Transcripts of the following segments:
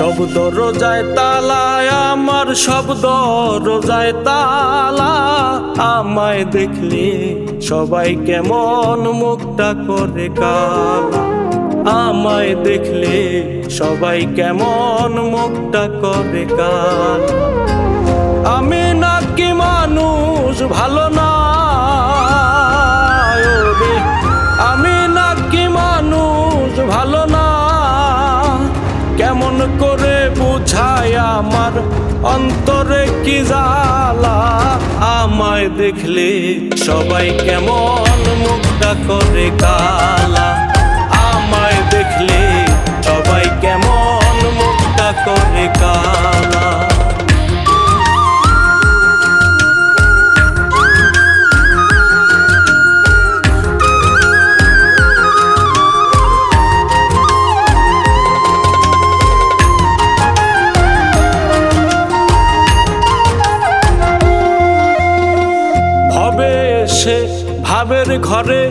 শব্দ রোজায় তালা, আমার শব্দ রোজায় তালা। আমায় দেখলে সবাই কেমন মুখটা করে কালা, আমায় দেখলে সবাই কেমন মুখটা করে কালা। আমি নাকি মানুষ ভালো না, ওরে আমি নাকি মানুষ ভালো না। কেমন করে বুঝায় আমার অন্তরে কি জ্বালা, আমায় দেখলে সবাই কেমন মুখটা করে কালা, আমায় দেখলে সবাই কেমন মুখটা করে কালা। ভাবের ঘরে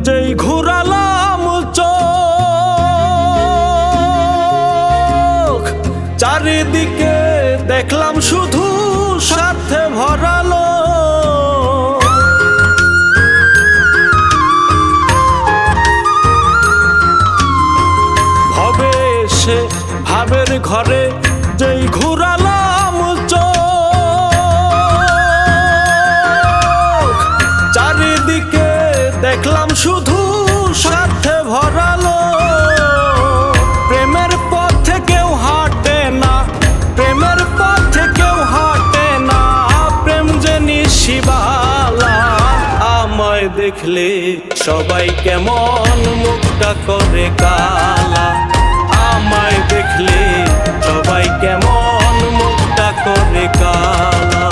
যেই ঘুরালাম চোখ, চারিদিকে দেখলাম শুধু স্বার্থে ভরালো। ভবে এসে ভাবের ঘরে যেই ঘুরালাম চোখ, চারিদিকে দেখলাম শুধু স্বার্থে ভরালো। প্রেমের পথে কেউ হাঁটে না, প্রেমের পথে কেউ হাঁটে না, প্রেম যে নিশিবালা। আমায় দেখলে সবাই কেমন মুখটা করে কালা, আমায় দেখলে সবাই কেমন মুখটা করে কালা।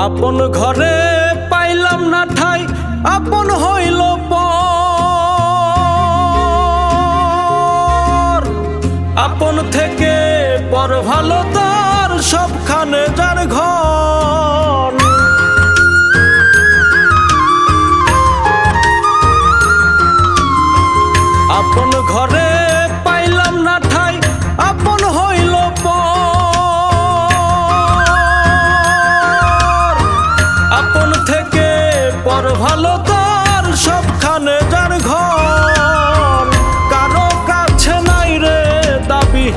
আপন ঘরে পাইলাম না ঠাই, আপন হইল পর। আপন থেকে পর ভালো তার সবখানে যার ঘর। আপন ঘরে পাইলাম না ঠাই, আপন হইল পর। আপন থেকে পর ভালো তার সবখানে যার ঘর। কারো কাছে নাই রে দাবি,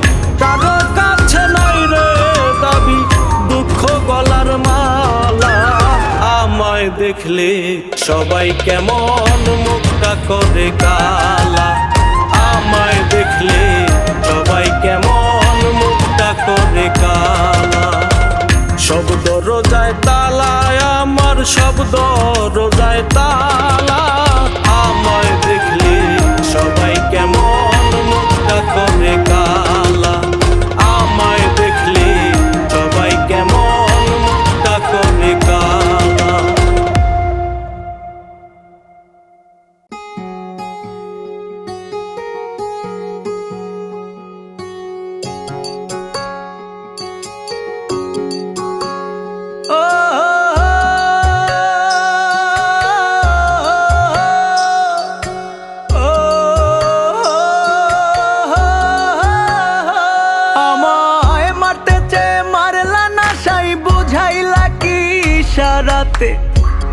কারো কাছে নাই রে দাবি, দুঃখ গলার মালা। আমায় দেখলে সবাই কেমন মুখটা করে কালা, আমায় দেখলে সবাই কেমন মুখটা করে কালা। শব্দ রোজায় তালা, আমার শব্দ রোজায় তালা। আমায় দেখলে সবাই কেমন মুখটা করে কালা, আমায় দেখলে সবাই কেমন মুখটা করে কালা।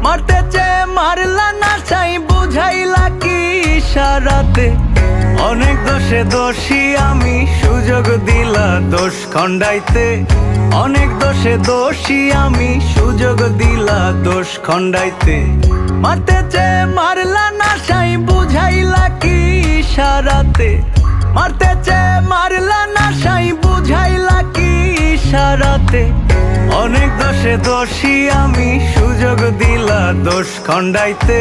মারতে চেয়ে মারলা না চাই বুঝাইলা কি ইশারাতে। অনেক দোষে দোষী আমি, সুযোগ দিলা দোষ খণ্ডাইতে। অনেক দোষে দোষী আমি, সুযোগ দিলা দোষ খণ্ডাইতে। মারতে চেয়ে মারলা না চাই বুঝাইলা কি ইশারাতে। মারতে চেয়ে মারলা না চাই বুঝাইলা কি ইশারাতে। অনেক দোষে দোষী আমি, সুযোগ দিলা দোষ খণ্ডাইতে।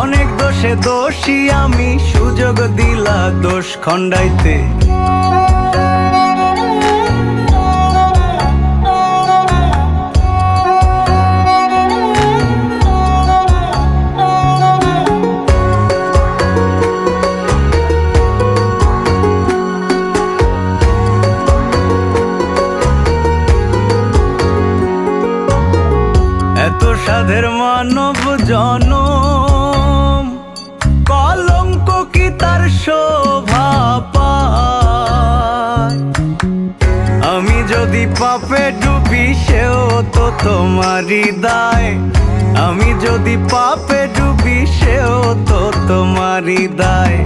অনেক দোষে দোষী আমি, সুযোগ দিলা দোষ খণ্ডাইতে। জনম, কলঙ্ক কি তার শোভা পায়? আমি যদি পাপে ডুবি সেও তো তোমারই দায়, আমি যদি পাপে ডুবি সেও তো তোমারই দায়।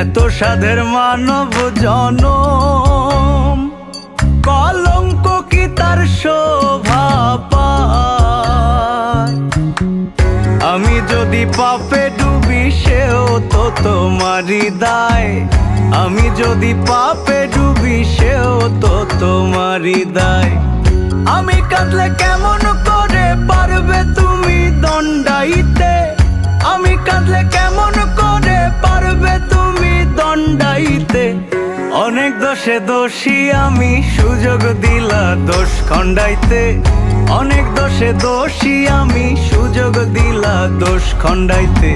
এত সাধের মানব জনম, কলঙ্ক কি তার শোভা পায়? আমি যদি পাপে ডুবি সেও তো তোমারই দায়, আমি যদি পাপে ডুবি সেও তো তোমারই দায়। আমি কাঁদলে কেমন করে পারবে তুমি দণ্ডাইতে? আমি কাঁদলে কেমন করে পারবে তুমি দণ্ডাইতে? অনেক দোষে দোষী আমি, সুযোগ দিলা দোষ খণ্ডাইতে। অনেক দোষে দোষী আমি, সুযোগ দিলা দোষ খণ্ডাইতে।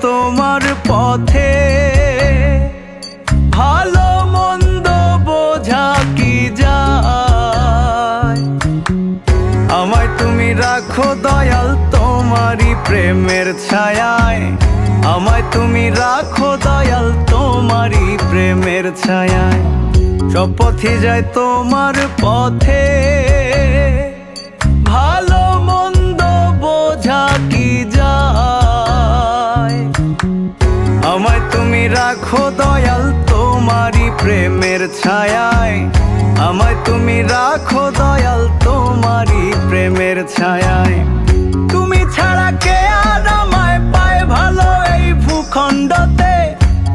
তোমার পথে ভালো মন্দ বোঝা কি যায়? আমায় তুমি রাখো দয়াল তোমারই প্রেমের ছায়ায়, আমায় তুমি রাখো দয়াল তোমারই প্রেমের ছায়ায়। সব পথই যায় তোমার পথে, ভালো মন্দ বোঝা কি যায়? আমায় তুমি রাখো দয়াল তোমারই প্রেমের ছায়ায়, আমায় তুমি রাখো দয়াল তোমারই প্রেমের ছায়ায়। তুমি ছাড়া কে আর আমায় পায় ভালো এই ভূখণ্ডতে?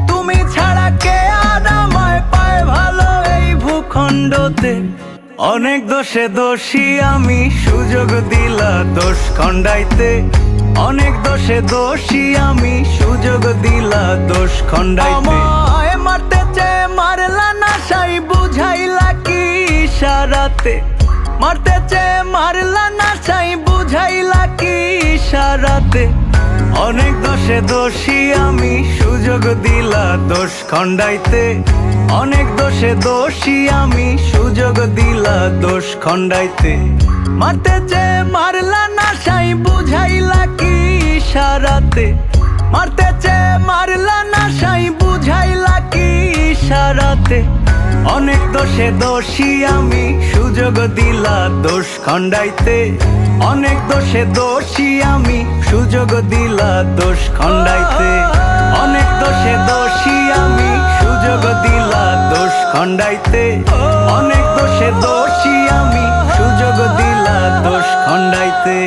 তুমি ছাড়া কে আর আমায় পায় ভালো এই ভূখণ্ডতে? অনেক দোষে দোষী আমি, সুযোগ দিলা দোষ খণ্ডাইতে। অনেক দোষে দোষী আমি, সুযোগ দিলা দোষ খণ্ডাইতে। আমায় মারতে চেয়ে মারলা না সাই, বুঝাইলা কি ইশারাতে? মারতে চেয়ে মারলা না সাই, বুঝাইলা কি ইশারাতে? অনেক দোষে দোষী আমি, সুযোগ দিলা দোষ খণ্ডাইতে। অনেক দোষে দোষী আমি, সুযোগ দিলা দোষ খণ্ডাইতে। মারতে চেয়ে মারলা না সাই, বুঝাইলা কি ইশারাতে? মারতে চেয়ে মারলা না সাই, বুঝাইলা কি ইশারাতে? অনেক দোষে দোষী আমি, সুযোগ দিলা দোষ খণ্ডাইতে। অনেক দোষে দোষী আমি, সুযোগ দিলা দোষ খণ্ডাইতে। অনেক দোষে দোষী আমি, সুযোগ দিলা দোষ খণ্ডাইতে। অনেক দোষে দোষী আমি, সুযোগ দিলা দোষ খণ্ডাইতে।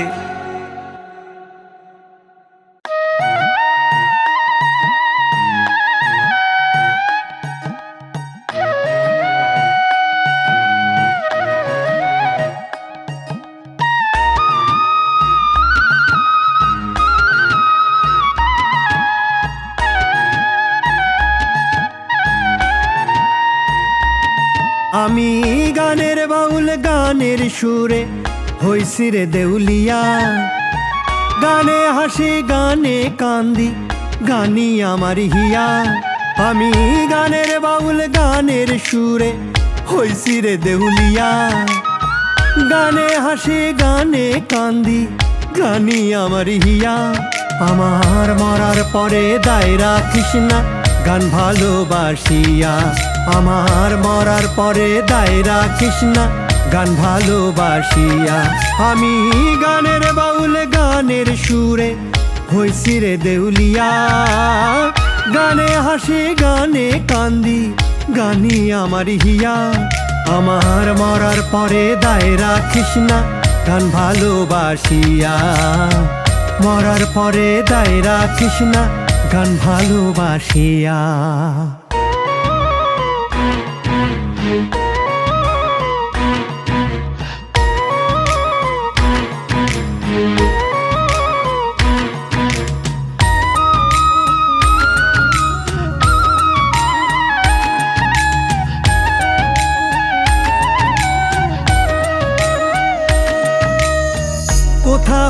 আমি গানের বাউল, গানের সুরে হইছি রে দেউলিয়া। গানে হাসি গানে কান্দি, গানি আমার হিয়া। আমি গানের বাউল, গানের সুরে হইছি রে দেউলিয়া। গানে হাসি গানে কান্দি, গানি আমার হিয়া। আমার মরার পরে দায়রা কৃষ্ণা গান ভালোবাসিয়া। আমার মরার পরে দায়রা কৃষ্ণা গান ভালোবাসিয়া। আমি গানের বাউল, গানের সুরে হইছি রে দেউলিয়া। গানে হাসি গানে কান্দি, গানি আমার হিয়া। আমার মরার পরে দায়রা কৃষ্ণা গান ভালোবাসিয়া। মরার পরে দায়রা কৃষ্ণা গান ভালোবাসিয়া।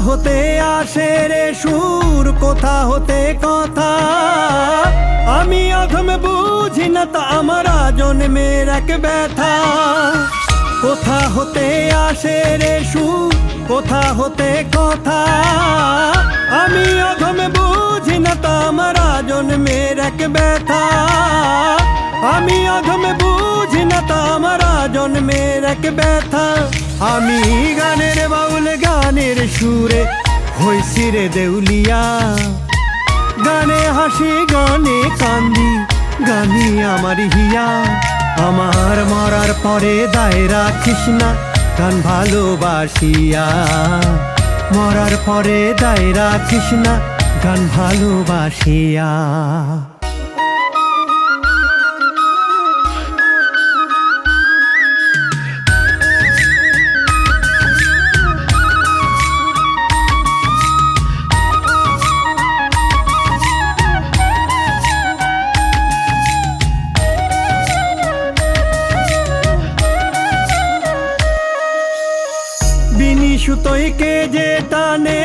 হতে আসে রে সুর, কোথা হতে কথা? আমি অধম বুঝি না তা আমার জন্মের এক ব্যথা। কোথা হতে আসে রে সুর, কোথা হতে কথা? আমি অধম বুঝি না তা আমার জন্মের এক ব্যথা। আমি অধম বুঝি না তা আমার জন্মের এক ব্যথা। আমি গানের বাউল গানের সুরে হইছি রে দেউলিয়া। গানে হাসি গানে কান্দি, গানি আমার হিয়া। আমার মরার পরে দায় রাখিস না গান ভালোবাসিয়া। মরার পরে দায় রাখিস না গান ভালোবাসিয়া। বিনি সুতোয় কে যে টানে,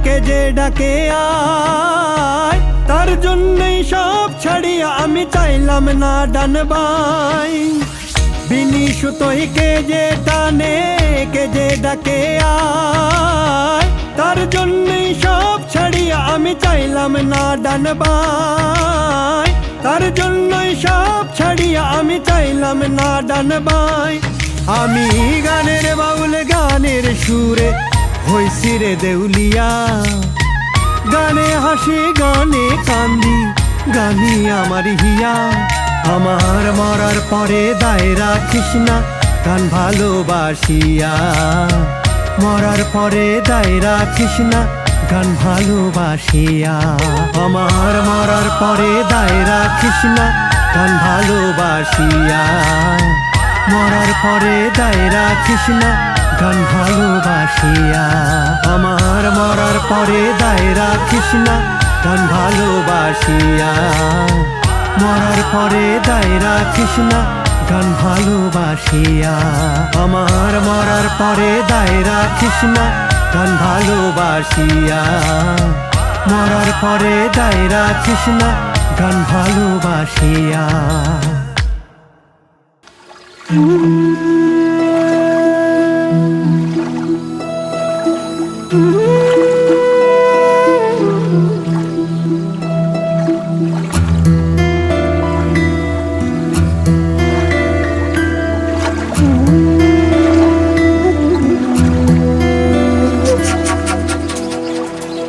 কে যে ডাকে আয়, তার জন্যই সব ছাড়িয়া আমি চাইলাম না ডানবাই। বিনি সুতোয় কে যে টানে, কে যে ডাকে আয়, তার জন্যই সব ছাড়িয়া আমি চাইলাম না ডানবাই। তার জন্যই সব ছাড়িয়া আমি চাইলাম না ডানবাই। আমি গানের বাউল গানের সুরে হইছি রে দেউলিয়া। গানে হাসি গানে কান্দি, গানি আমার হিয়া। আমার মরার পরে দায় রাখিস না গান ভালোবাসিয়া। মরার পরে দায় রাখিস না গান ভালোবাসিয়া। আমার মরার পরে দায় রাখিস না গান ভালোবাসিয়া। মরার পরে দায় রাখিস না গান ভালোবাসিয়া। আমার মরার পরে দায় রাখিস না গান ভালোবাসিয়া। মরার পরে দায় রাখিস না গান ভালোবাসিয়া। আমার মরার পরে দায় রাখিস না গান ভালোবাসিয়া। মরার পরে দায় রাখিস না গান ভালোবাসিয়া।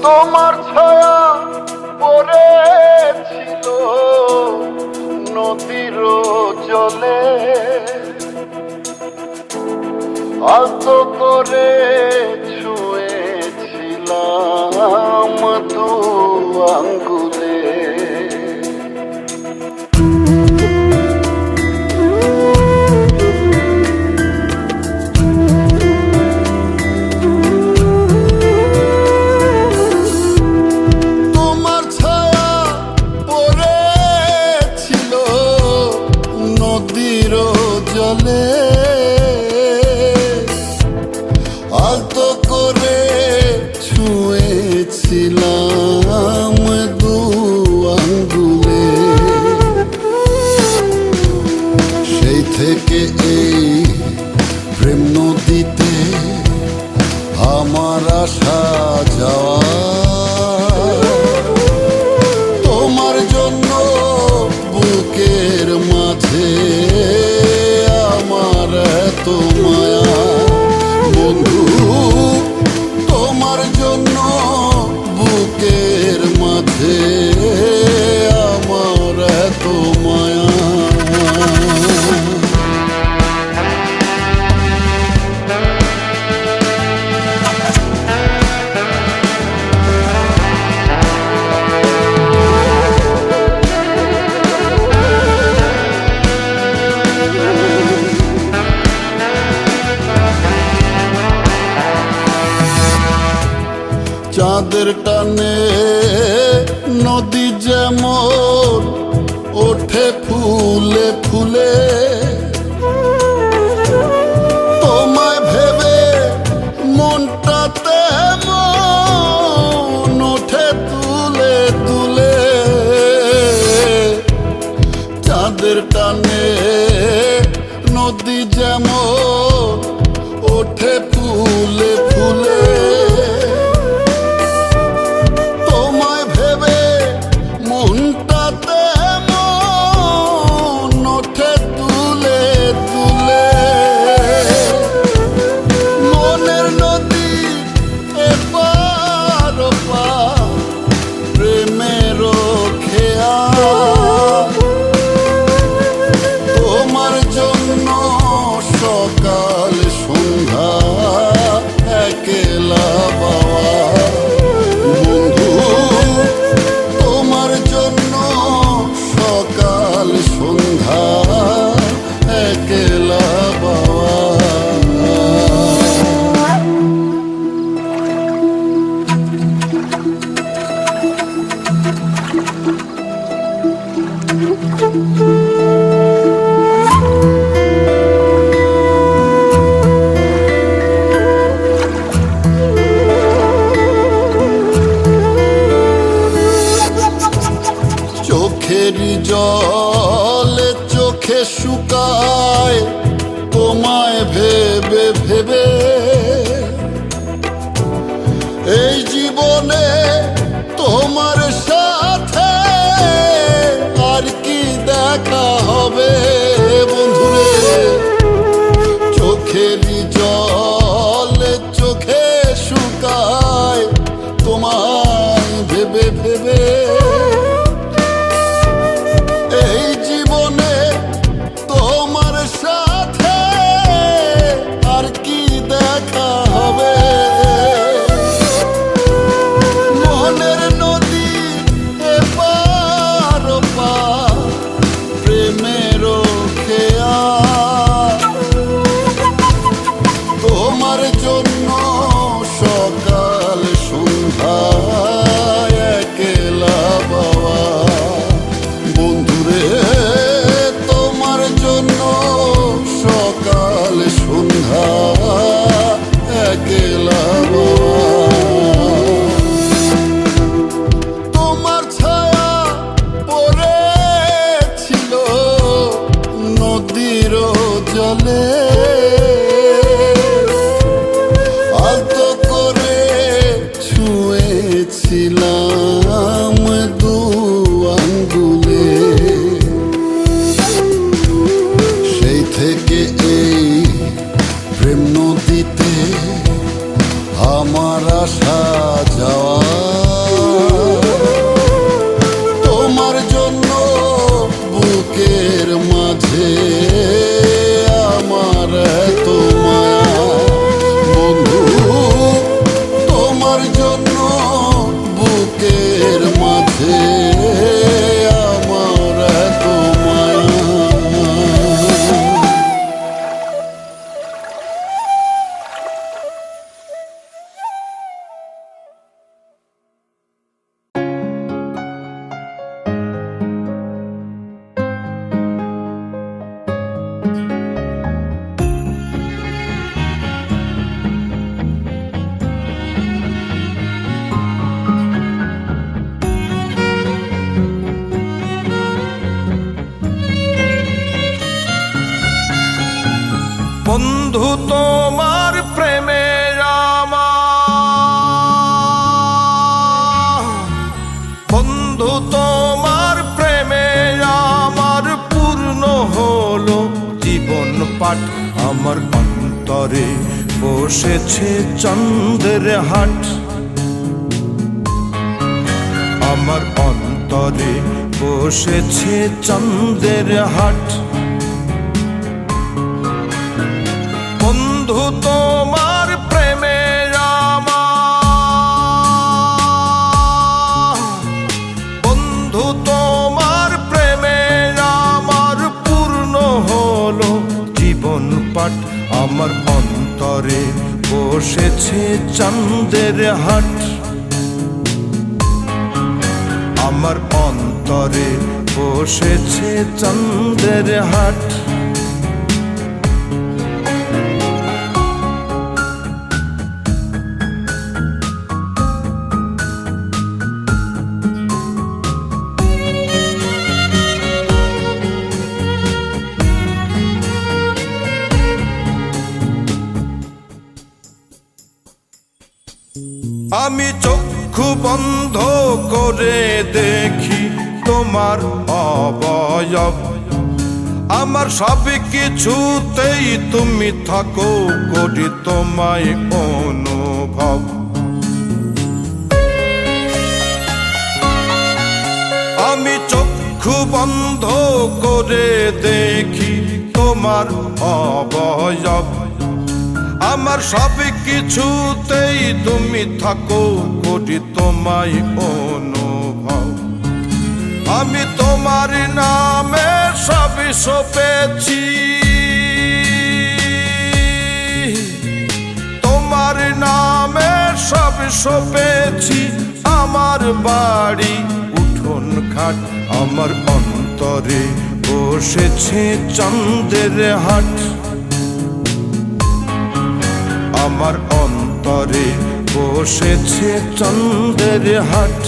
তোমার ছায়া পড়েছিল নদীর জলে, আলতো করে ছুঁয়েছিলাম দু আঙ্গুলে। তোমার ছায়া পড়েছিল নদীর জলে, আলতো করে ছুঁয়েছিলাম দু আঙ্গুলে। সেই থেকে এই প্রেম নদীতে আমার আসা যাওয়া। তোমার জন্য বুকের মাঝে আমার এত মায়া। বন্ধু তোমার জন্য বুকের মাঝে আমার এত মায়া। চাঁদের টানে নদী যেমন ওঠে ফুলে ফুলে, তোমায় ভেবে মনটা তেমন ওঠে ফুলে ফুলে তোমায় ভেবে মনটাতে মন ওঠে তুলে তুলে মনের নদী এপার ওপার প্রেমের খেয়া তোমার জন্য সকাল সন্ধ্যা একলা বাবা বন্ধু তোমার জন্য সকাল সন্ধ্যা একলা বাবা চোখেরই জলে চোখে শুকায় তোমায় ভেবে ভেবে এই জীবনে তোমার সাথে আর কি দেখা হবে বন্ধুরে চোখেরই জলে চোখে শুকায় তোমায় ভেবে ভেবে এই জীবনে তোমার সাথে আর কি দেখা হবে মনের নদী এপার ওপার প্রেমের খেয়া তোমার জন্য সকাল সন্ধ্যা একলা বাবা বন্ধুরে তোমার জন্য সকাল সন্ধ্যা একলা তোমার ছায়া পড়েছিল নদীর জলে আলতো করে ছুঁয়েছিলাম দু আঙ্গুলে সেই থেকে এই প্রেম নদীতে আমার আসা যাওয়া তোমার জন্য বুকের মাঝে আমার এত মায়া বন্ধু তোমার জন্য বুকের মাঝে আমার এত মায়া বন্ধু তোমার প্রেমে আমার বন্ধু তোমার প্রেমে আমার পূর্ণ হলো জীবন পাঠ আমার অন্তরে বসেছে চন্দ্রের হাট আমার অন্তরে বসেছে চন্দ্রের হাট বন্ধু তোমার প্রেমে আমার বন্ধু তোমার প্রেমে আমার পূর্ণ হলো জীবন পাঠ আমার অন্তরে বসেছে চন্দ্রের হাট আমার অন্তরে বসেছে চন্দ্রের হাট আমি চক্ষু বন্ধ করে দেখি তোমার অবয়ব, আমার সব কিছুতেই তুমি থাকো, করি তোমায় অনুভব। আমি চক্ষু বন্ধ করে দেখি তোমার অবয়ব, আমার সব কিছুতেই তুমি থাকো, করি তোমায় অনুভব। আমি তোমার নামে সব সপেছি, তোমার নামে সব সপেছি, আমার বাড়ি উঠোন ঘাট, আমার অন্তরে বসেছে চাঁদের হাট, আমার অন্তরে বসেছে চাঁদের হাট।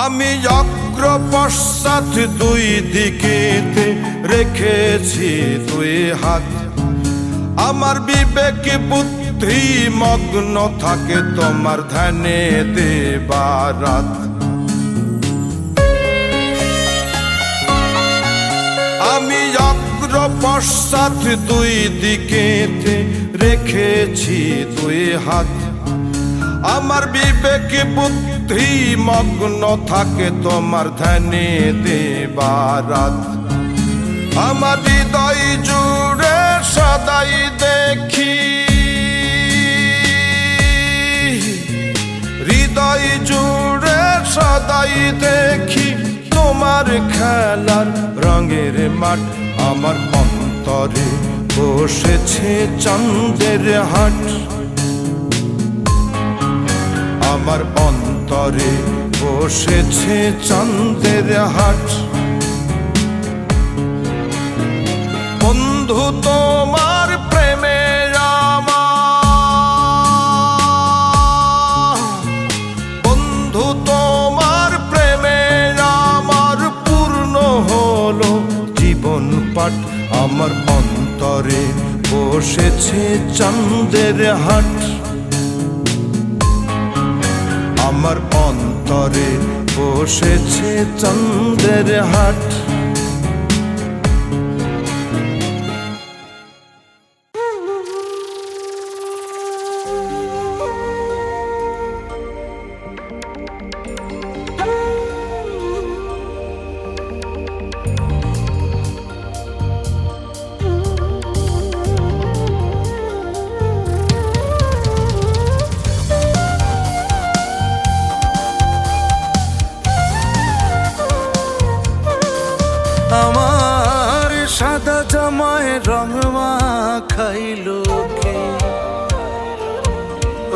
আমি অগ্র পশ্চাৎ দুই দিকেতে রেখেছি দুই হাত, আমার বিবেক বুদ্ধি মগ্ন থাকে তোমার ধ্যানে দিবারাত। আমি অগ্র পশ্চাৎ দুই দিকেতে রেখেছি দুই হাত, আমার বিবেক বুদ্ধি মগ্ন থাকে তোমার ধ্যানে দিবারাত। আমার হৃদয় জুড়ে সদাই দেখি, হৃদয় জুড়ে সদাই দেখি তোমার খেলার রঙের মাঠ, আমার অন্তরে বসেছে চাঁদের হাট, আমার অন্তরে বসেছে চাঁদের হাট। বন্ধু তোমার প্রেমে আমার, বন্ধু তোমার প্রেমে আমার পূর্ণ হলো জীবন পাঠ, আমার অন্তরে বসেছে চাঁদের হাট, আমার অন্তরে বসেছে চাঁদের হাট। আমার সাদা জামায় রং মাখাইলো কে,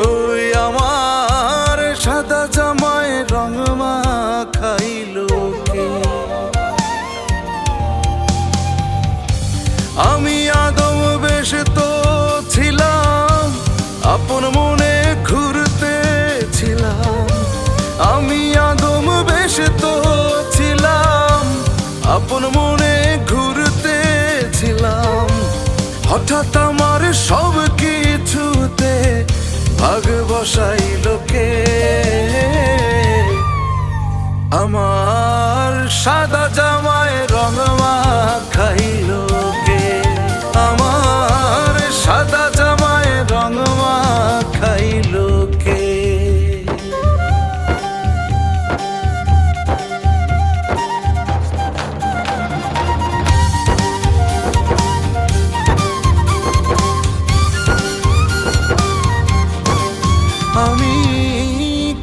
ওই আমার সাদা জামায় রং মাখাইলো কে। আমি আদম বেশ তো ছিলাম, আপন মনে ঘুরতে ছিলাম, আমি আদম বেশ তো ছিলাম, আপন মনে ঘুরতে ছিলাম। হঠাৎ আমার সব কিছুতে ভাগ বসাইলো কে, আমার সাদা জামায় রং মাখাইলো কে, আমার সাদা জামায় রং মাখাইলো কে। আমি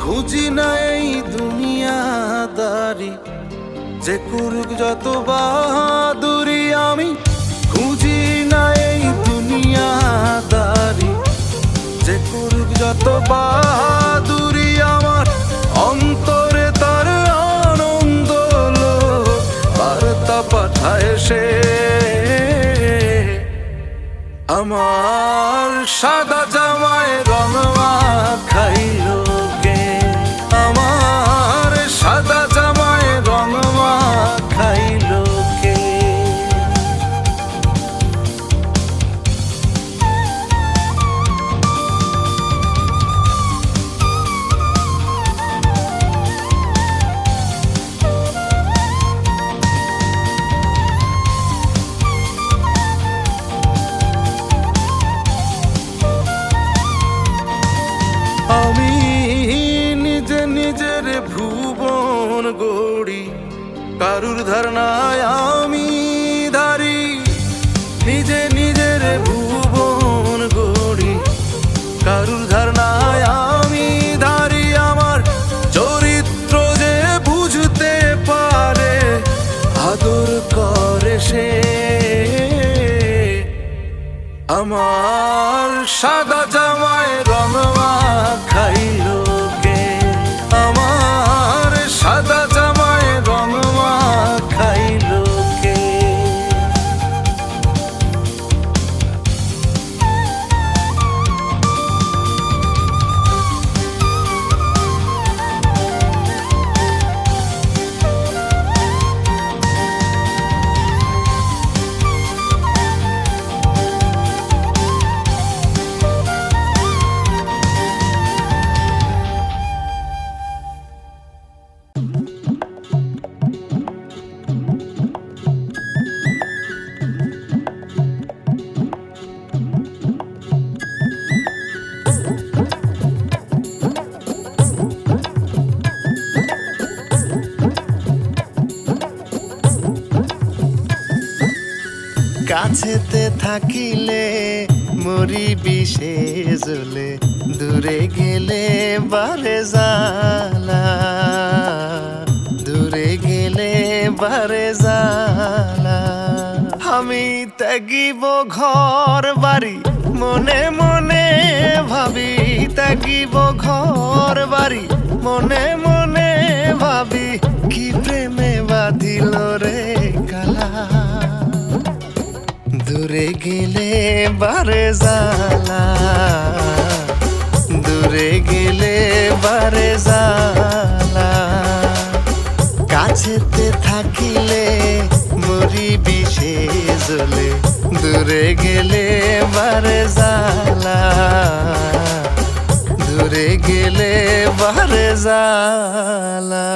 খুঁজি না এই দুনিয়াদারি, যে করুক যত বাহাদুরি, আমি খুঁজি না এই দুনিয়াদারি, যে করুক যত বাহাদুরি, আমার অন্তরে তার আনন্দ লোক বার্তা পাঠায় সে। আমার সাদা জামায় রং মাখাইলো কে? আমার সাদা জামায় রং মাখাইলো কে? আমি নিজে নিজের ভুবন গড়ি, কারুর ধারণায় আমি ধারি। নিজে নিজের ভুবন গড়ি, কারুর ধারণায় আমি ধারি। আমার চরিত্র যে বুঝতে পারে, আদর করে সে। আমার সাদা জামায় রং মাখাইলো কে? আমার সাদা জামায় রং মাখাইলো কে? কাছেতে থাকিলে মরি বিষে জ্বলে, দূরে গেলে বারে জ্বালা, দূরে গেলে বারে জ্বালা। আমি ত্যাগিব ঘর বাড়ি, মনে মনে ভাবি। ত্যাগিব ঘর বাড়ি, মনে মনে ভাবি। কি প্রেমে বাঁধিল রে কালা, দূরে গেলে বারে জ্বালা, দূরে গেলে বারে জ্বালা। কাছেতে থাকিলে মরি বিষে জ্বলে, দূরে গেলে বারে জ্বালা, দূরে গেলে বারে জ্বালা।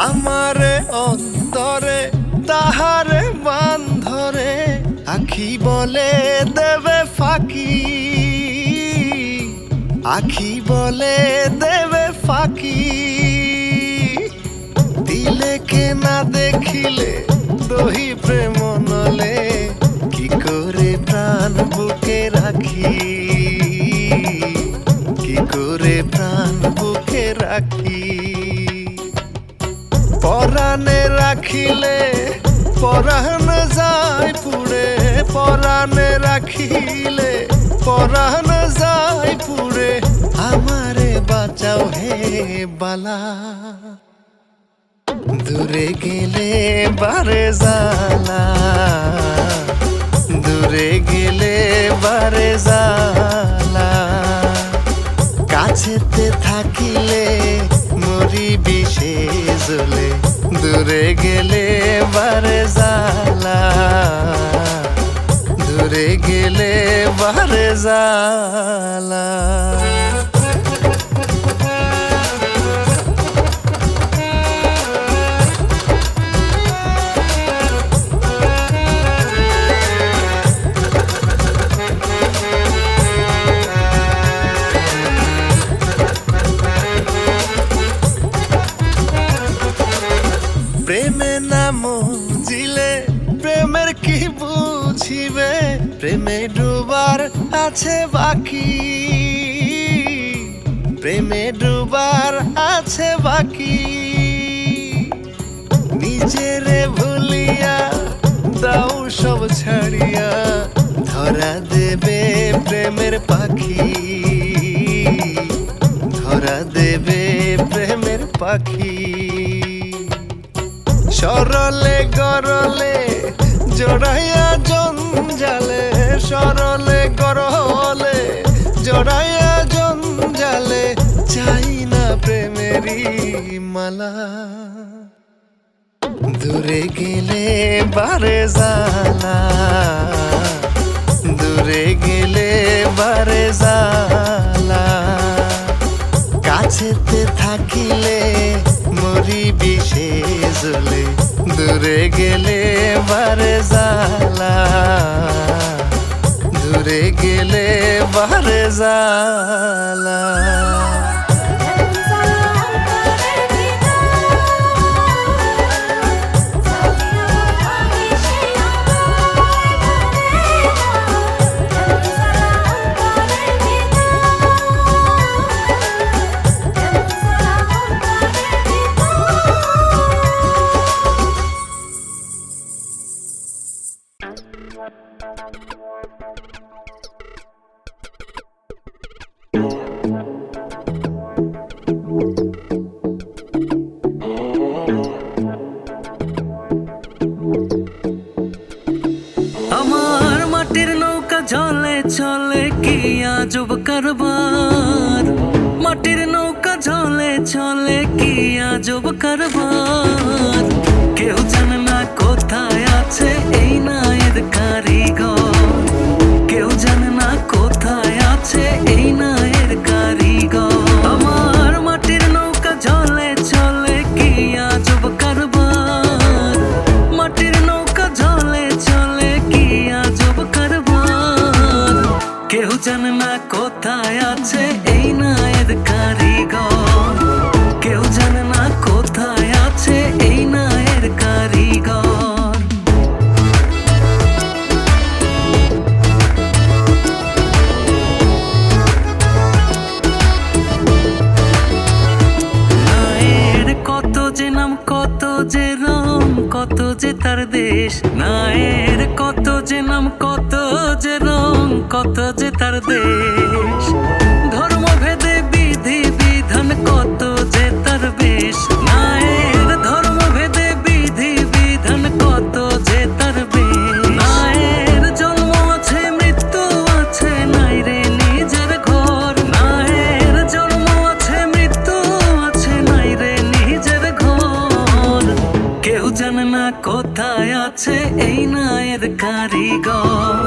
আমারে অন্তরে তাহারে বান্ধরে, আখি বলে দেবে ফাঁকি, আখি বলে দেবে ফাঁকি। দিলে কে না দেখিলে দহি প্রেম নলে, কি করে প্রাণ বুকে রাখি, কি করে প্রাণ বুকে রাখি। পরাণে রাখিলে পরাণ যায় পুড়ে, পরাণে রাখিলে পরাণ যায় পুড়ে। আমারে বাঁচাও হে বালা, দূরে গেলে বারে জ্বালা, দূরে গেলে বারে জ্বালা। কাছেতে থাকিলে মরি বিষে জ্বলে, দূরে গেলে বারে জ্বালা, দূরে গেলে বারে জ্বালা। প্রেমে না মজিলে প্রেমের কি বুঝিবে, প্রেমে ডুবার আছে বাকি, প্রেমে ডুবার আছে বাকি। নিজেরে ভুলিয়া দাও সব ছাড়িয়া ধরা দেবে প্রেমের পাখি, ধরা দেবে প্রেমের পাখি। সরলে গরলে জড়াইয়া জঞ্জালে, সরলে গরলে জড়াইয়া জঞ্জালে চাই না প্রেমেরই মালা। দূরে গেলে বারে জালা, দূরে গেলে বারে জালা। কাছেতে থাকিলে মরি বিষে জ্বলে, দূরে গেলে বারে জালা, দূরে গেলে বারে জালা। আমার মাটির নৌকা জলে চলে কি আজব কারবার, মাটির নৌকা জলে চলে কি আজব কারবার। কেউ জানে না কোথায় আছে এই নায়ের কারিগর, কেউ জানে না কোথায় আছে এই নায়ের কারিগর। আমার মাটির নৌকা জলে চলে কি আজব কারবার, মাটির নৌকা জলে চলে কি আজব কারবার। কেউ জানে না কোথায় আছে এই নায়ের কারিগর, কেউ জানে না কোথায় আছে এই নায়ের কারিগর। নায়ের কত যে নাম, কত যে রং, কত যে তার দেশ। নায়ের কত যে নাম, কত যে রং, কত যে তার দেশ। ধর্মভেদে বিধি বিধান, কত যে তার বেশ। নায়ের ধর্মভেদে বিধি বিধান, কত যে তার বেশ। নায়ের জন্ম আছে মৃত্যু আছে, নাই রে নিজের ঘর। নায়ের জন্ম আছে মৃত্যু আছে, নাই রে নিজের ঘর। কেউ জানে না কোথায় আছে এই নায়ের কারিগর,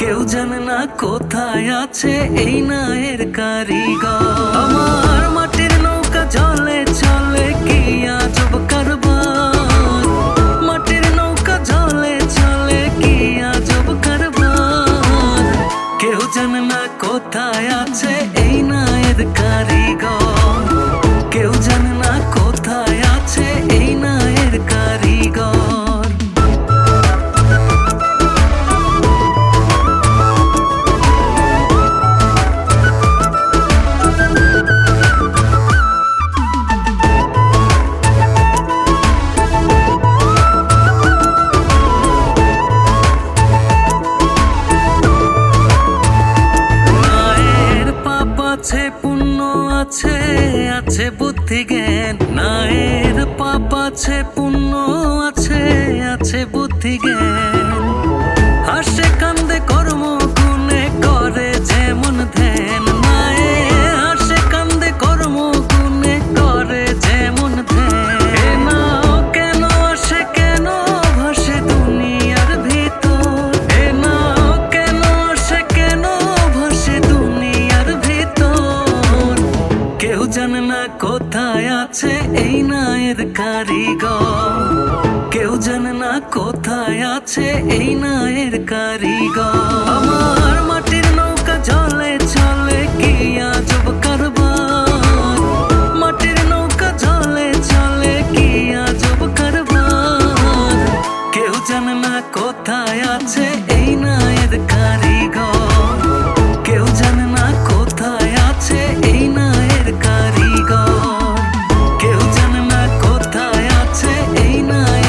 কেউ জানে না কোথায় আছে এই নায়ের কারিগর। আমার মাটির নৌকা জলে চলে কি আজব কারবার, মাটির নৌকা জলে চলে কি আজব কারবার। কেউ জানে না কোথায় আছে এই নায়ের কারিগর, কেউ জানে না কোথায় আছে এই নায়ের কারিগর। নায়ের পাপ আছে পুণ্য আছে, আছে বুদ্ধি জ্ঞান। নায়ের পাপ আছে পুণ্য আছে, আছে বুদ্ধি জ্ঞান। হাসে কান্দে কর্ম গুণে করে যেমন ধ্যান। নায়ের হাসে কান্দে কর্ম গুণে করে যেমন ধ্যান। এ নাও কেন আসে কেন ভাসে দুনিয়ার ভিতর, এ নাও কেন আসে কেন ভাসে দুনিয়ার ভিতর। কেউ জানে না কোথায় আছে এই নায়ের কারিগর, কেউ জানে না কোথায় আছে এই নায়ের কারিগর। আমার মাটির নৌকা জলে চলে কি আজব কারবার, মাটির নৌকা জলে চলে কি আজব কারবার। কেউ জানে না কোথায় আছে এই নায়ের কারিগর, কেউ জানে না কোথায় আছে এই নায়ের কারিগর, কেউ জানে না কোথায় আছে এই নায়ের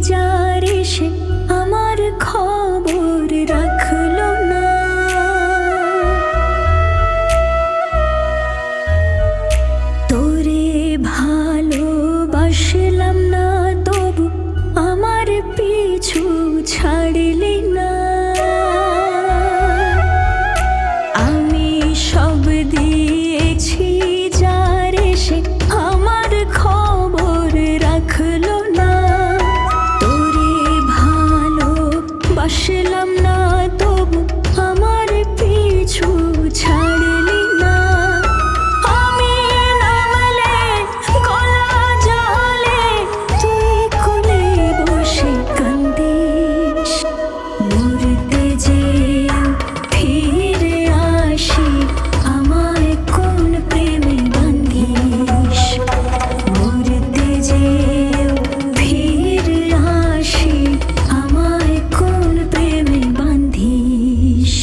যার এসে আমার খবর রাখলো না। তোরে ভালোবাসলাম না তবু আমার পিছু ছাড়লি না। আমি সব দিয়েছি যার এসে আমার খবর রাখলো না। তোরে ভালোবাসলাম না তবু আমার পিছু ছাড়লি না। আমি নামলে গলা জলে তুই কোলে বসে কান্দিস। মরতে যে ফিরে আসি আমায় কোন প্রেমে বান্ধিস। মরতে যে ফিরে আসি আমায় কোন প্রেমে বান্ধিস।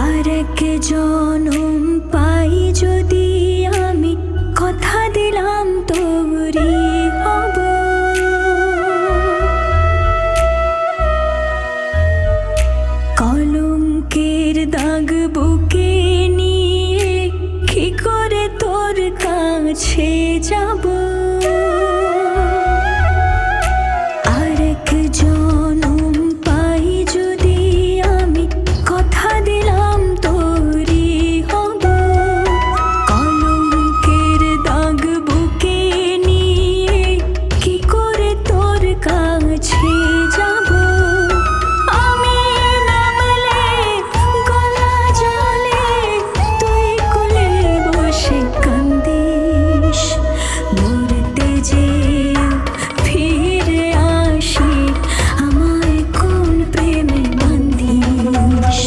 আর এক জনম পাই যদি আমি কথা দিলাম তোরি হব। কলঙ্কের দাগ বুকে নিয়ে কি করে তোর কাছে যাব। আর এক জনম পাই যদি আমি কথা দিলাম তোরি হব। কলঙ্কের দাগ বুকে নিয়ে কি করে তোর কাছে যাব। আমি নামলে গলা জলে তুই কোলে বসে কান্দিস। মরতে যে ফিরে আসি আমায় কোন প্রেমে বান্ধিস।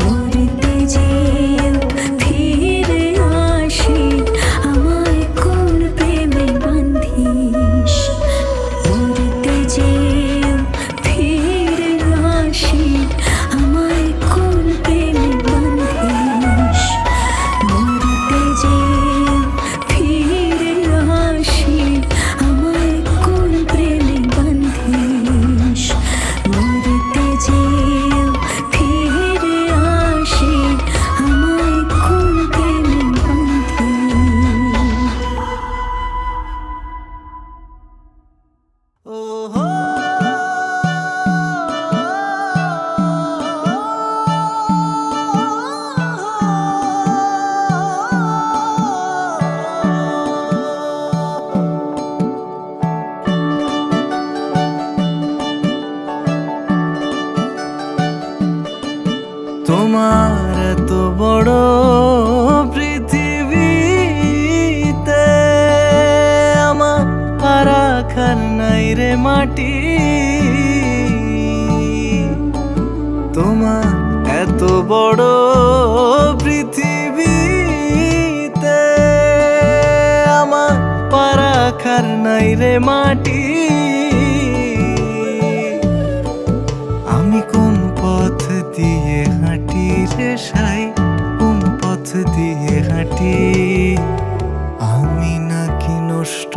মরতে যে ফিরে আসি আমায় কোন প্রেমে বান্ধিস। মরতে যে ফিরে আসি আমায় কোন প্রেমে বান্ধিস। মরতে যে ফিরে আসি আমায় কোন প্রেমে বান্ধিস। মরতে যে ফিরে আসি আমায় কোন প্রেমে বান্ধিস। ওহো তোমার এত বড় পৃথিবীতে আমার পারাখার নাই রে মাটি। তোমার এত বড় পৃথিবীতে আমার পারাখার নাই রে মাটি। আমি কোন পথ দিয়ে হাঁটি রে সাই, কোন পথ দিয়ে হাঁটি। আমি নাকি নষ্ট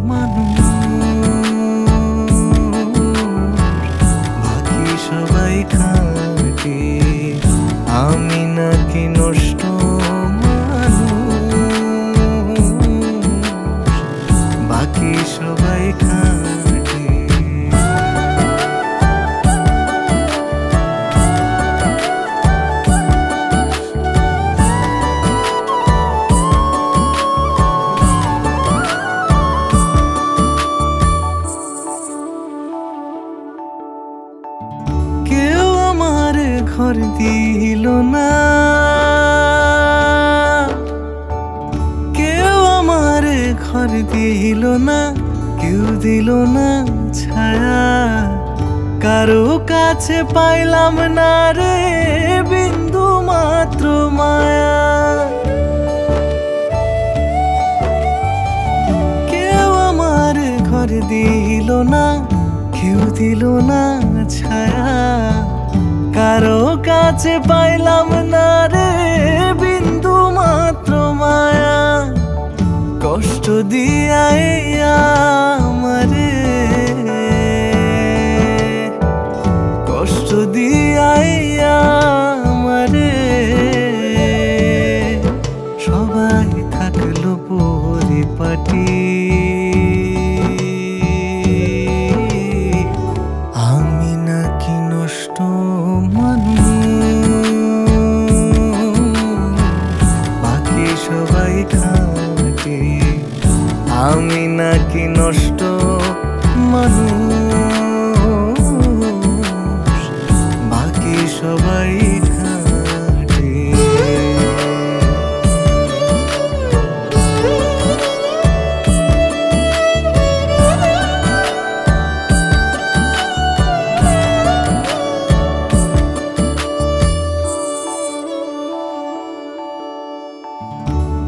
মানুষ, বাকি সবাই খাঁটি। আমি নাকি নষ্ট মানুষ, বাকি সবাই খাঁটি। কেউ আমার ঘর দিল না, কেউ আমার ঘর দিল না, কেউ দিল না ছায়া। কারো কাছে পাইলাম না রে বিন্দু মাত্র মায়া। কেউ আমার ঘর দিল না, কেউ দিল না ছায়া। কারো কাছে পাইলাম না রে বিন্দু মাত্র মায়া। কষ্ট দিয়াই আমারে, কষ্ট দিয়াই আমারে। সবাই থাকলো পরিপাটি, আমি নাকি নষ্ট মানুষ, বাকি সবাই খাঁটি। আমি নাকি নষ্ট মানুষ, বাকি সবাই খাঁটি।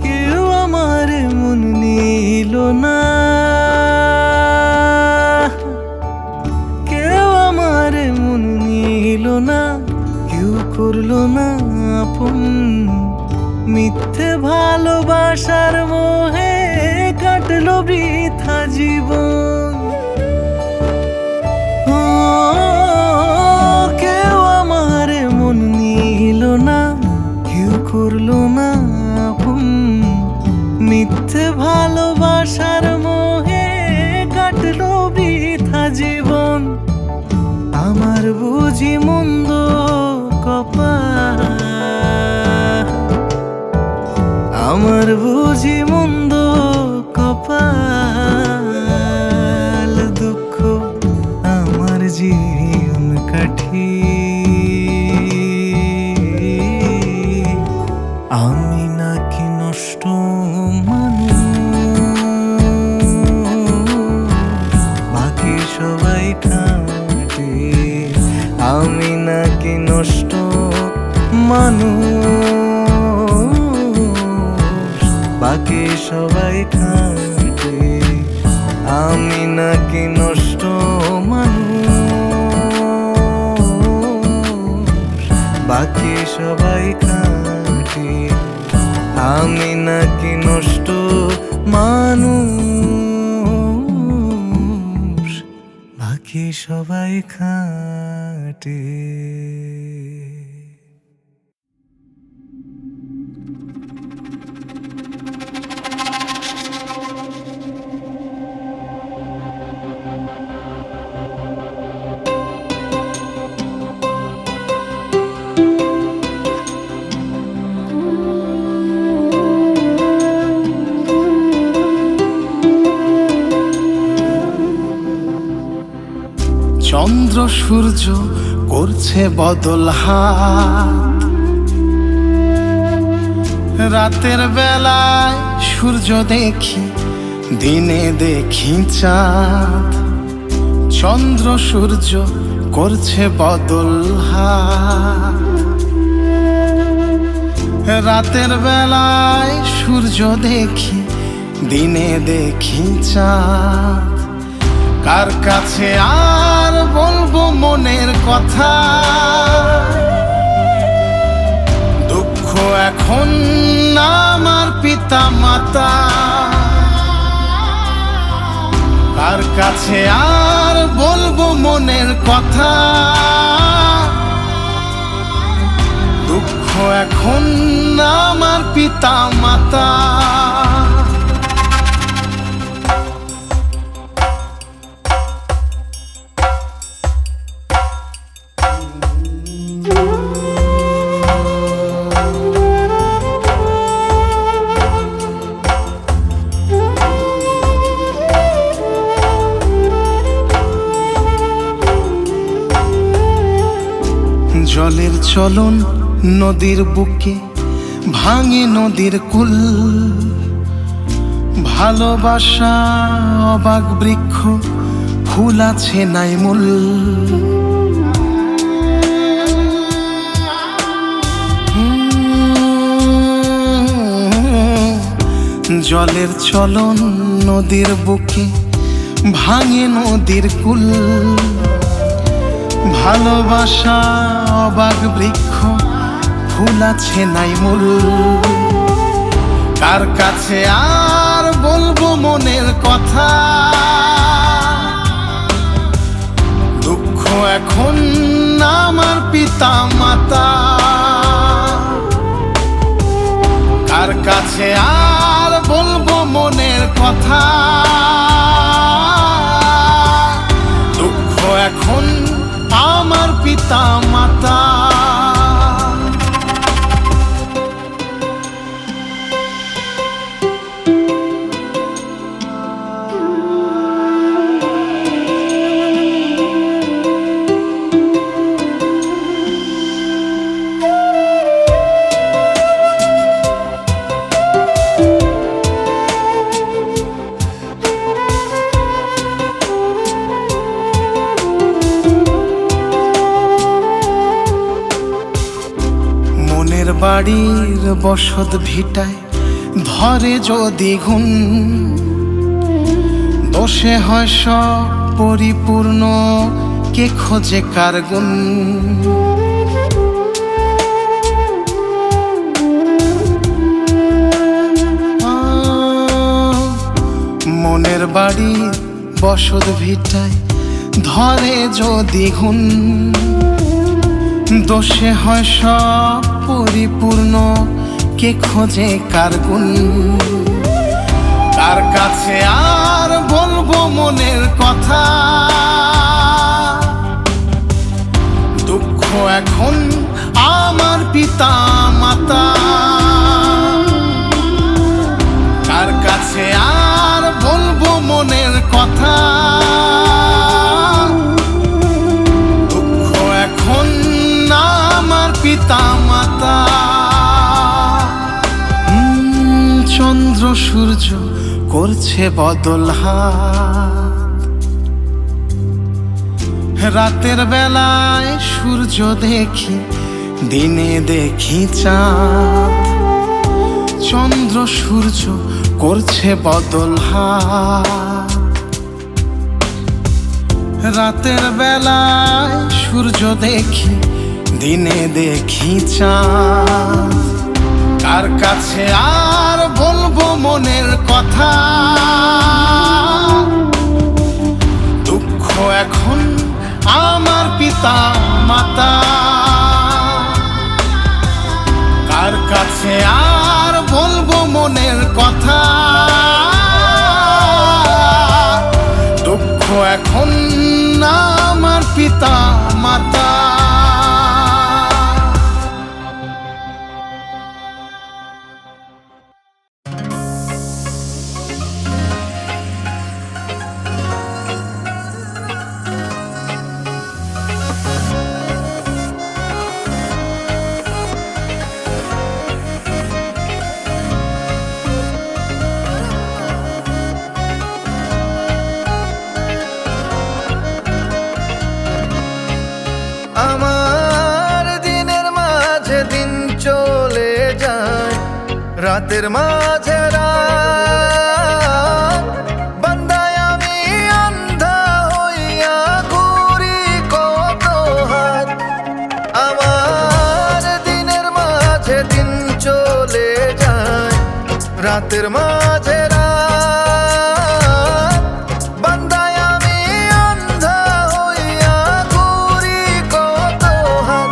কেউ আমার মন নিল না, কেউ আমার মন নিল না, কেউ করলো না আপন। মিথ্যে ভালোবাসার মোহে কাটলো বৃথা জীবন। ও, কেউ আমার মন নিল না, কেউ করলো না আপন। মিথ্যে ভালোবাসার মোহে কাটলো বৃথা জীবন। আমার বুঝি মন্দ কপাল, আমার বুঝি মন্দ কপাল। দুঃখ আমার জীবন কাঠি, আমি নাকি নষ্ট মানুষ, বাকি সবাই খাঁটি। আমি নাকি নষ্ট মানুষ, বাকি সবাই খাঁটি। আমি নাকি নষ্ট মানুষ, বাকি সবাই খাঁটি। আমি নাকি নষ্ট মানুষ, বাকি সবাই খাঁটি। চন্দ্র সূর্য করছে বদল হাত, রাতের বেলায় সূর্য দেখি, দিনে দেখি চাঁদ। চন্দ্র সূর্য করছে বদল হাত, রাতের বেলায় সূর্য দেখি, দিনে দেখি চাঁদ। কার কাছে আর বলবো মনের কথা, দুঃখ এখন আমার পিতা মাতা। কার কাছে আর বলবো মনের কথা, দুঃখ এখন আমার পিতা মাতা। জলের চলন নদীর বুকে ভাঙে নদীর কুল, ভালোবাসা অবাক বৃক্ষ ফুল আছে নাই মূল। জলের চলন নদীর বুকে ভাঙে নদীর কুল, ভালোবাসা অবাক বৃক্ষ ফুল আছে নাই মূল। কার কাছে আর বলবো মনের কথা, দুঃখ এখন আমার পিতা মাতা। কার কাছে আর বলবো মনের কথা, দুঃখ এখন আমার পিতা মাতা। মনের বাড়ির বসত ভিটায় ধরে যদি ঘুম, দোষে হয় সব পরিপূর্ণ, কে খোঁজে কার গুণ। মনের বাড়ির বসত ভিটায় ধরে যদি ঘুম, দোষে হয় সব পরিপূর্ণ, কে খোঁজে কার গুণ। কার কাছে আর বলবো মনের কথা, দুঃখ এখন আমার পিতা মাতা। কার কাছে আর বলবো মনের কথা, দুঃখ এখন আমার পিতা মাতা। চন্দ্র সূর্য করছে বদল হাত, রাতের বেলায় সূর্য দেখি, দিনে দেখি চাঁদ। চন্দ্র সূর্য করছে বদল হাত, রাতের বেলায় সূর্য দেখি, দিনে দেখি চাঁদ। কার কাছে আর বলবো মনের কথা, দুঃখ এখন আমার পিতা মাতা। কার কাছে আর বলবো মনের কথা, দুঃখ এখন আমার পিতা মাতা। আমার দিনের মাঝে দিন চলে যায়, রাতের মাঝে রাত। বান্দায় আমি অন্ধা হইয়া ঘুরি কত হাত। আমার দিনের মাঝে দিন চলে যায়, রাতের মাঝে রাত। বান্দায় আমি অন্ধা হইয়া ঘুরি কত হাত।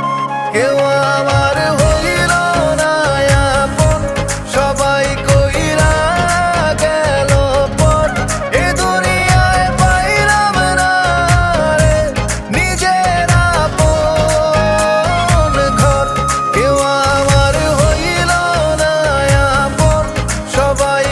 কেউ আমার হইল না আপন, সবাই কইরা গেল পর। এ দুনিয়ায় পাইলাম না রে নিজের আপন ঘর। কেউ আমার হইল না আপন, সবাই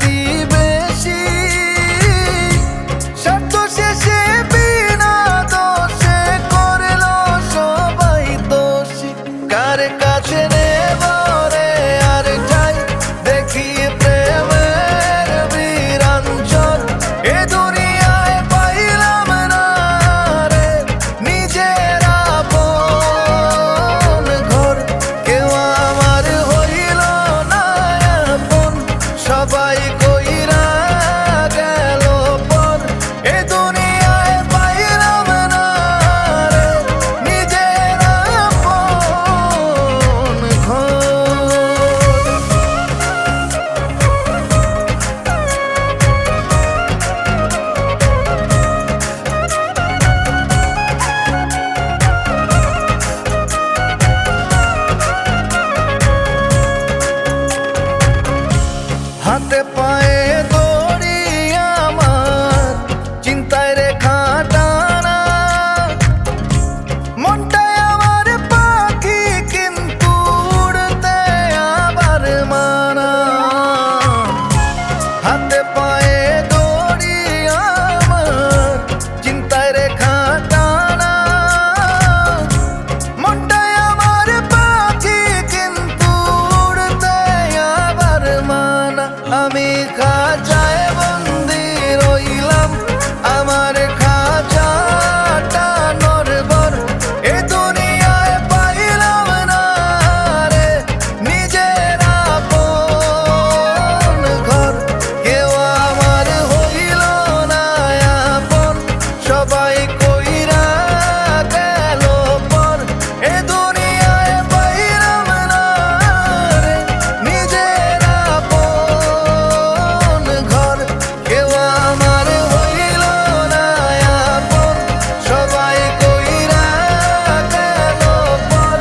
প্রতিবেশী স্বার্থ শেষে বিনা দোষে করলো সবাই দোষী কার কাছে নেব রে আর যাই দেখি প্রেমের বীরাঞ্চল এ দুনিয়ায় পাইলাম না রে নিজের আপন ঘর কেউ আমার হইল না আপন সবাই কইরা গেল পর এ দুনিয়ায় পাইলাম না রে নিজের আপন ঘর হাতে পায়ে দড়ি আমার চিন্তায় রেখা টানা মনটায় আমার পাখি কিন্তু উড়তে আবার মানা হাতে পায়ে দড়ি আমার চিন্তায় রেখা টানা মনটায় আমার পাখি কিন্তু উড়তে আবার মানা আমি খাঁচায় বন্দি রইলাম আমার খাঁচাটা নড়বর এ দুনিয়ায় পাইলাম না রে নিজের আপন ঘর কেউ আমার হইল না আপন সবাই কইরা গেল পর এ দুনিয়ায় পাইলাম না রে নিজের আপন ঘর কেউ আমার হইল না আপন সবাই কইরা গেল পর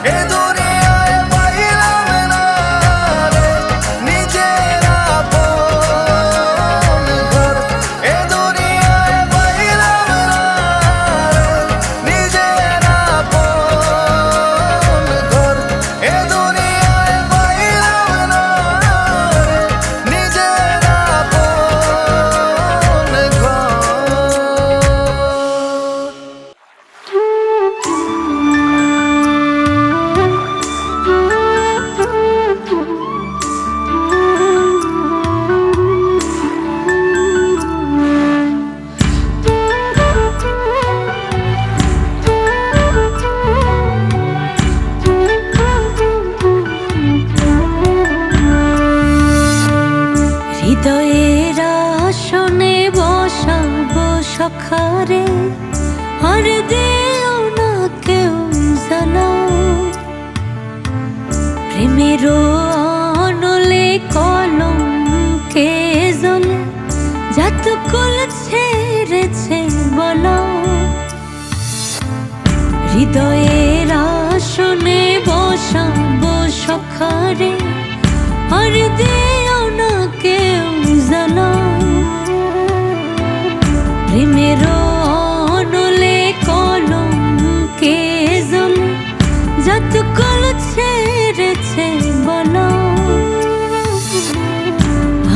এ দুনিয়ায় পাইলাম না রে নিজের আপন ঘর এ দুনিয়ায় পাইলাম না রে নিজের আপন ঘর এ দুনিয়ায় পাইলাম না রে নিজের আপন ঘর হৃদয়ের আসনে বসাবো সখারে আর দিও না কেউ জানা প্রেমেরও অনলে কলঙ্কে জলে যাতকুল ছেড়েছে বলো হৃদয়ের আসনে বসাবো সখারে আর দিও না কেউ জানা প্রেমেরও অনলে কলঙ্কে জলে যাতকুল ছেড়েছে বলো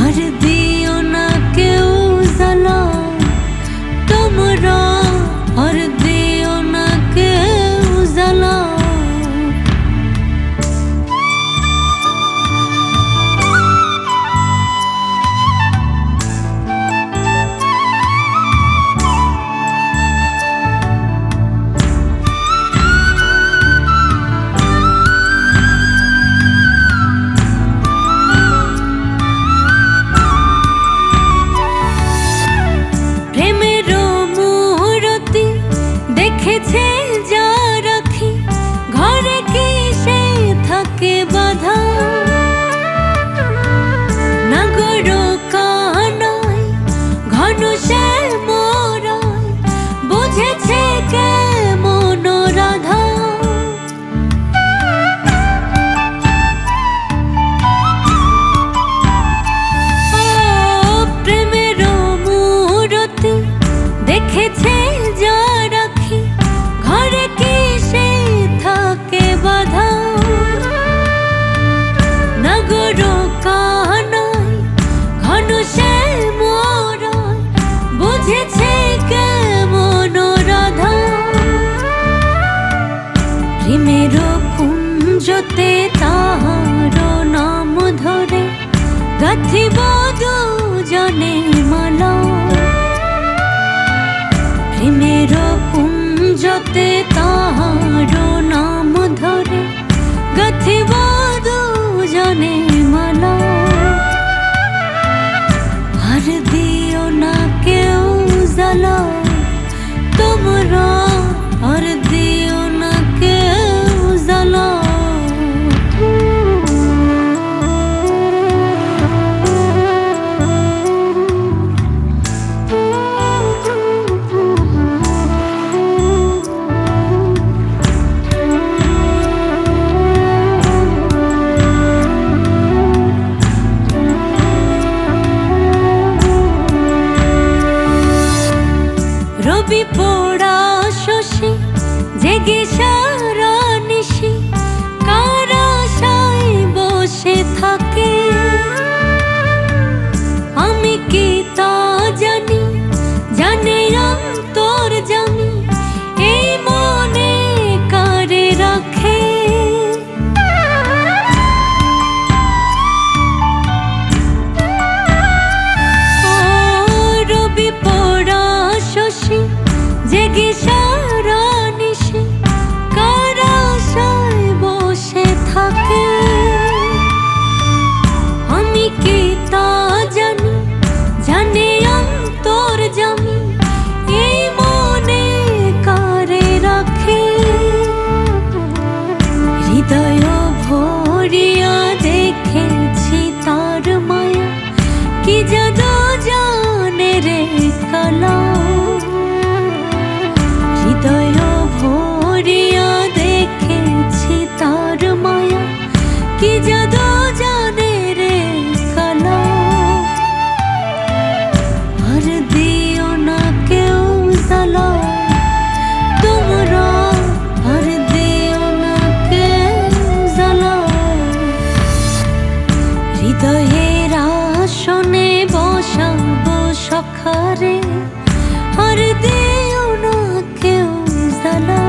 আর দিও না কেউ জানা তোমরা আর দিও না কেউ জানা যতে তাহার নাম ধরে গাঁথিব দুজনে মালা প্রেমের কুঞ্জতে তাহার নাম ধরে গাঁথিব দুজনে মালা আর দিও না কেউ জ্বালা তোমরা আর দিও না কেউ জ্বালা রবি পোড়া শশী জেগে সারা নিশি কার আশায় বসে থাকে আমি কি তা জানি জানে অন্তর জানি এই মনে কারে রাখে রবি পোড়া শশী জেগে সারা নিশি কার আশায় বসে থাকে আমি কি তা জানি জানে অন্তর জানি এই মনে কারে রাখে হৃদয় ভরিয়া দেখেছি তার মায়া কি জাদু জানে রে কালা হৃদয় ভরিয়া দেখেছি তার মায়া কি জাদু জানে রে কালা আর দিও না কেউ জ্বালা তোমরা আর দিও না কেউ জ্বালা হৃদয়ের আসনে বসাবো সখারে আর দিও না কেউ জ্বালা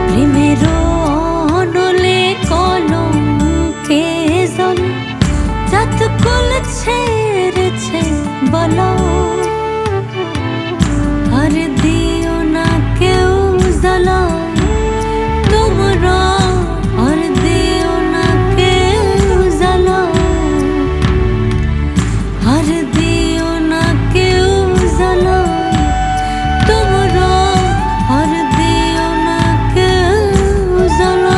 প্রেমের অনলে কলঙ্কে জল যাত কুল ছেড়েছে বলা আর দিও না কেউ জ্বালা তোমরা আর দিও না কেউ জ্বালা আর দিও না কেউ জ্বালা তোমরা আর দিও না কেউ জ্বালা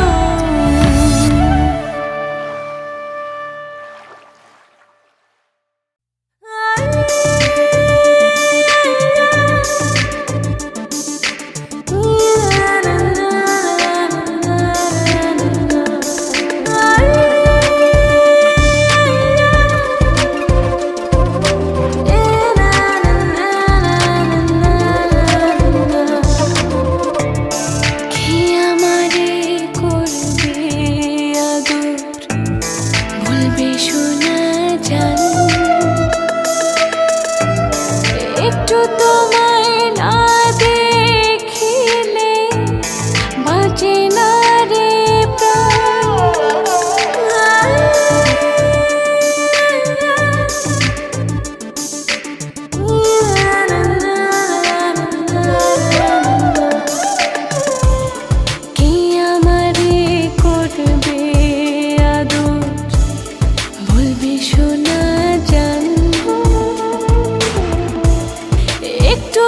একটু তোমায় না দেখিলে বাঁচে না রে কি আমারে করবে আদর বলবি শোনা জান একটু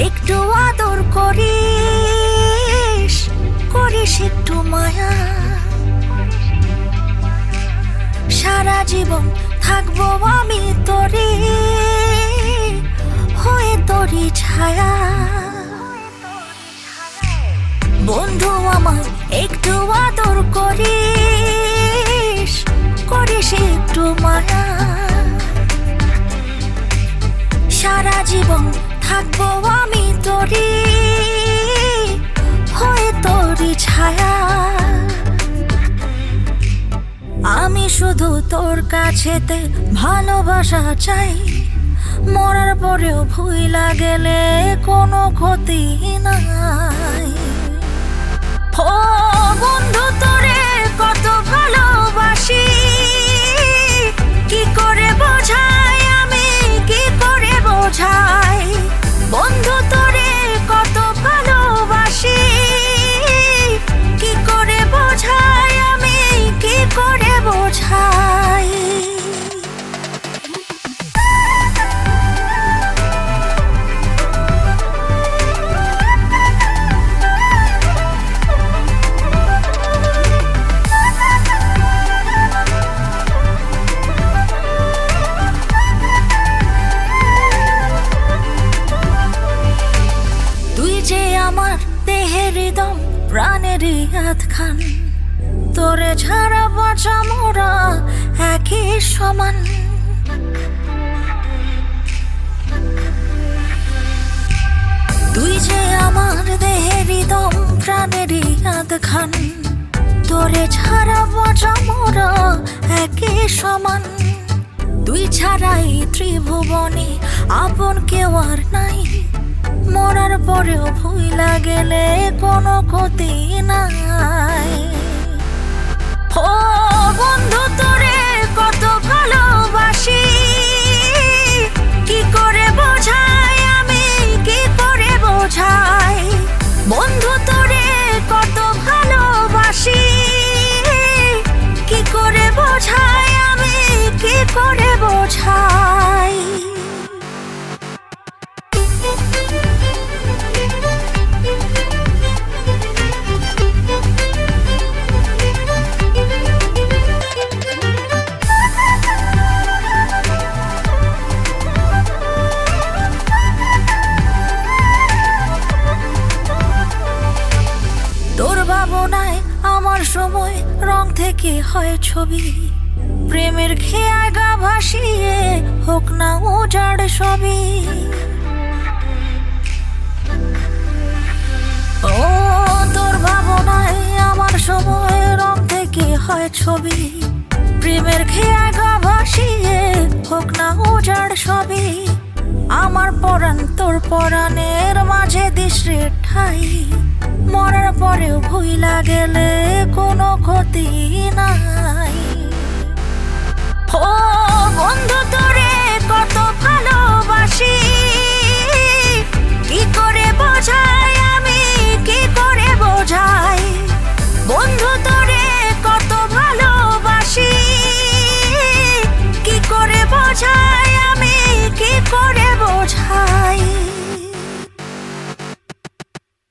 একটু আদর করিস, করিস একটু মায়া। সারা জীবন থাকবো আমি তোরে, হয়ে তোরই ছায়া। বন্ধু আমার একটু আদর করিস, করিস একটু মায়া। সারা জীবন থাকবো আমি তোরে, হয়ে তোরই ছায়া। আমি শুধু তোর কাছেতে ভালোবাসা চাই, মরার পরেও ভুইলা গেলে কোনো ক্ষতি নাই। ও বন্ধু তোরে কত ভালোবাসি, কি করে বোঝাই আমি, কি করে বোঝাই। বন্ধু তোরে কত ভালোবাসি, কি করে বোঝাই আমি, কি করে বোঝাই। তুই যে আমার দেহের দম, প্রাণের আধখান, তোরে ছাড়া বাঁচা মোরা একই সমান। তুই যে আমার দেহের দম, প্রাণের আধখান, তোরে ছাড়া বাঁচা মোরা একই সমান। তুই ছাড়াই ত্রিভুবনে আপন কেউ আর নাই, মরার পরেও ভুইলা গেলে কোনো ক্ষতি নাই। ও বন্ধু তোরে কত ভালোবাসি, কি করে বোঝাই আমি, কি করে বোঝাই। বন্ধু তোরে কত ভালোবাসি, কি করে বোঝাই আমি, কি করে বোঝাই। তোর ভাবনায় আমার সময় রং থেকে হয় ছবি, প্রেমের খেয়া গা ভাসিয়ে হোক না উজাড় সবই। ও তোর ভাবনায় আমার সময় রং থেকে হয় ছবি, প্রেমের খেয়া গা ভাসিয়ে হোক না উজাড় সবই। আমার পরাণ তোর পরাণের মাঝে দিস রে ঠাই, মরার পরেও ভুইলা গেলে কোনো ক্ষতি নাই। ও বন্ধু তোরে কত ভালোবাসি, কি করে বোঝাই আমি, কি করে বোঝাই। বন্ধু তোরে কত ভালোবাসি, কি করে বোঝাই আমি, কি করে